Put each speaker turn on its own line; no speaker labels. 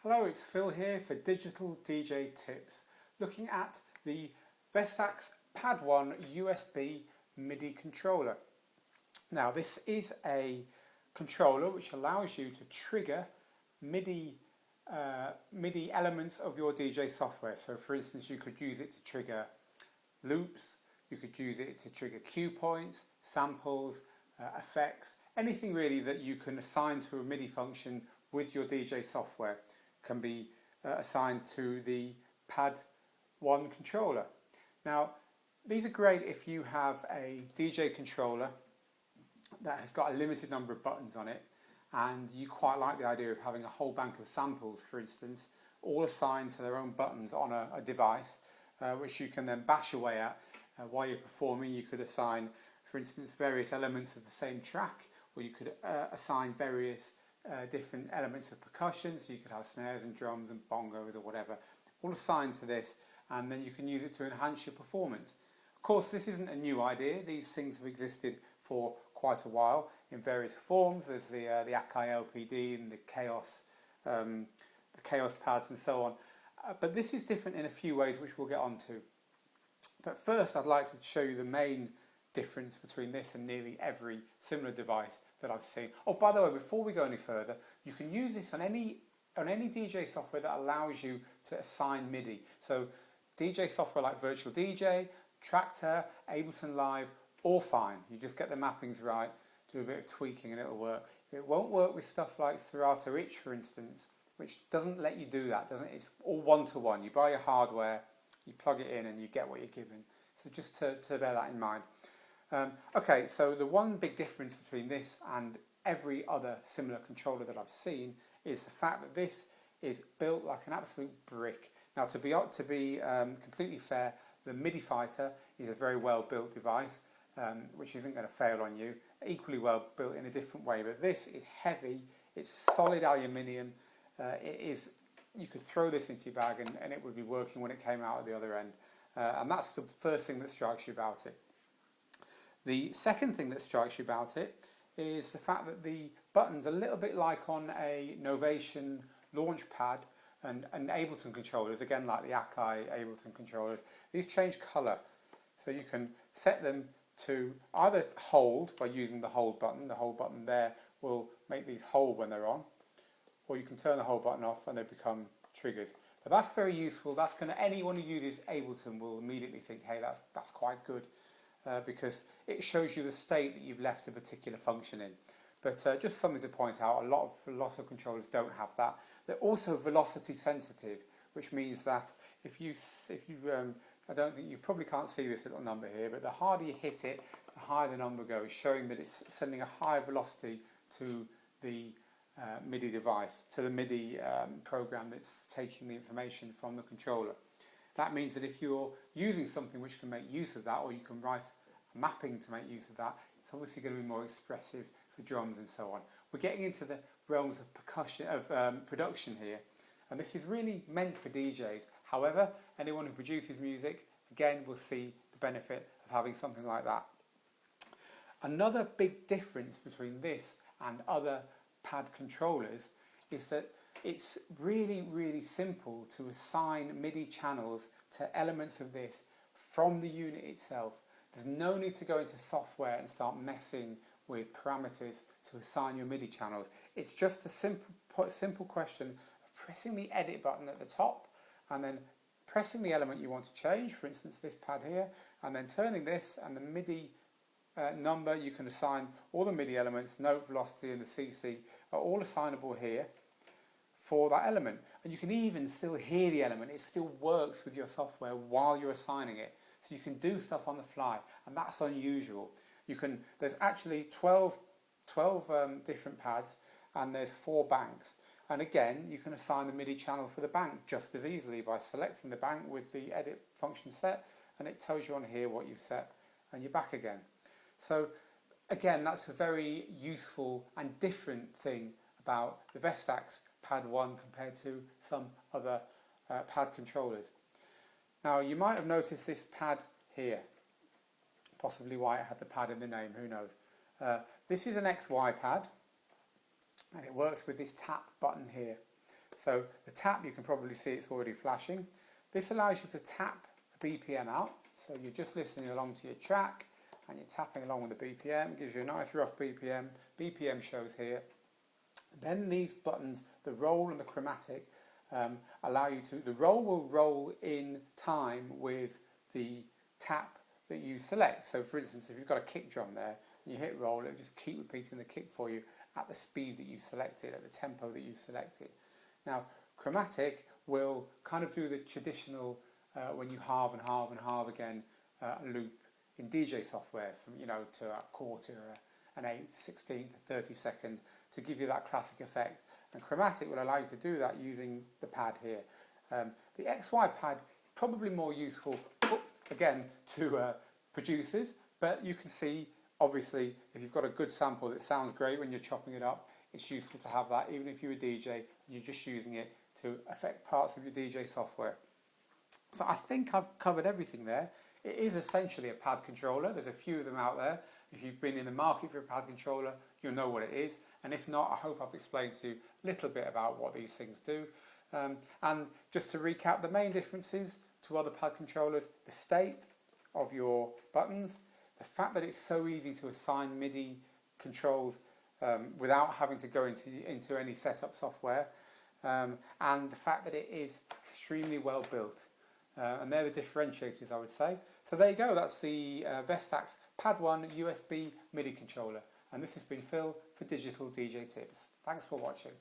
Hello, it's Phil here for Digital DJ Tips, looking at the Vestax Pad 1 USB MIDI controller. Now this is a controller which allows you to trigger MIDI elements of your DJ software. So for instance, you could use it to trigger loops, you could use it to trigger cue points, samples, effects, anything really that you can assign to a MIDI function with your DJ software can be assigned to the Pad 1 controller. Now these are great if you have a DJ controller that has got a limited number of buttons on it and you quite like the idea of having a whole bank of samples, for instance, all assigned to their own buttons on a device, which you can then bash away at while you're performing. You could assign, for instance, various elements of the same track, or you could assign various different elements of percussion, so you could have snares and drums and bongos or whatever, all assigned to this, and then you can use it to enhance your performance. Of course, this isn't a new idea. These things have existed for quite a while in various forms. There's the Akai LPD and the Chaos pads and so on. But this is different in a few ways, which we'll get onto. But first, I'd like to show you the main difference between this and nearly every similar device that I've seen. Oh, by the way, before we go any further, you can use this on any DJ software that allows you to assign MIDI. So DJ software like Virtual DJ, Tractor, Ableton Live, all fine. You just get the mappings right, do a bit of tweaking and it'll work. It won't work with stuff like Serato Itch, for instance, which doesn't let you do that, doesn't it? It's all one-to-one. You buy your hardware, you plug it in and you get what you're given. So just to bear that in mind. Okay, so the one big difference between this and every other similar controller that I've seen is the fact that this is built like an absolute brick. Now, to be completely fair, the MIDI Fighter is a very well built device, which isn't going to fail on you. Equally well built in a different way, but this is heavy. It's solid aluminium. You could throw this into your bag and it would be working when it came out at the other end. And that's the first thing that strikes you about it. The second thing that strikes you about it is the fact that the buttons, a little bit like on a Novation launch pad and Ableton controllers, again like the Akai Ableton controllers, these change colour. So you can set them to either hold by using the hold button. The hold button there will make these hold when they're on, or you can turn the hold button off and they become triggers. But that's very useful. That's going to, anyone who uses Ableton will immediately think, hey, that's quite good. Because it shows you the state that you've left a particular function in. But just something to point out, a lot of controllers don't have that. They're also velocity sensitive, which means that if you I don't think you probably can't see this little number here, but the harder you hit it, the higher the number goes, showing that it's sending a higher velocity to the MIDI device, to the MIDI program that's taking the information from the controller. That means that if you're using something which can make use of that, or you can write a mapping to make use of that, it's obviously going to be more expressive for drums and so on. We're getting into the realms of production here, and this is really meant for DJs. However, anyone who produces music, again, will see the benefit of having something like that. Another big difference between this and other pad controllers is that it's really, really simple to assign MIDI channels to elements of this from the unit itself. There's no need to go into software and start messing with parameters to assign your MIDI channels. It's just a simple question of pressing the edit button at the top and then pressing the element you want to change, for instance this pad here, and then turning this, and the MIDI number, you can assign all the MIDI elements, note, velocity and the CC are all assignable here for that element. And you can even still hear the element. It still works with your software while you're assigning it. So you can do stuff on the fly, and that's unusual. There's actually 12 different pads, and there's 4 banks. And again, you can assign the MIDI channel for the bank just as easily by selecting the bank with the edit function set, and it tells you on here what you've set, and you're back again. So again, that's a very useful and different thing about the Vestax Pad 1 compared to some other pad controllers. Now, you might have noticed this pad here, possibly why it had the pad in the name, who knows. This is an XY pad, and it works with this tap button here. So the tap, you can probably see it's already flashing. This allows you to tap the BPM out. So you're just listening along to your track and you're tapping along with the BPM. It gives you a nice rough BPM. BPM shows here. Then these buttons, the roll and the chromatic, allow you to, the roll will roll in time with the tap that you select. So for instance, if you've got a kick drum there and you hit roll, it'll just keep repeating the kick for you at the speed that you selected, at the tempo that you selected. Now, chromatic will kind of do the traditional when you halve and halve and halve again loop in DJ software from, you know, to a quarter, an eighth, 16th, 32nd to give you that classic effect. And chromatic will allow you to do that using the pad here. The XY pad is probably more useful, again, to producers, but you can see, obviously, if you've got a good sample that sounds great when you're chopping it up, it's useful to have that, even if you're a DJ and you're just using it to affect parts of your DJ software. So I think I've covered everything there. It is essentially a pad controller. There's a few of them out there. If you've been in the market for a pad controller, you'll know what it is. And if not, I hope I've explained to you a little bit about what these things do. And just to recap, the main differences to other pad controllers: the state of your buttons, the fact that it's so easy to assign MIDI controls without having to go into any setup software, and the fact that it is extremely well built. And they're the differentiators, I would say. So there you go, that's the Vestax Pad 1 USB MIDI controller. And this has been Phil for Digital DJ Tips. Thanks for watching.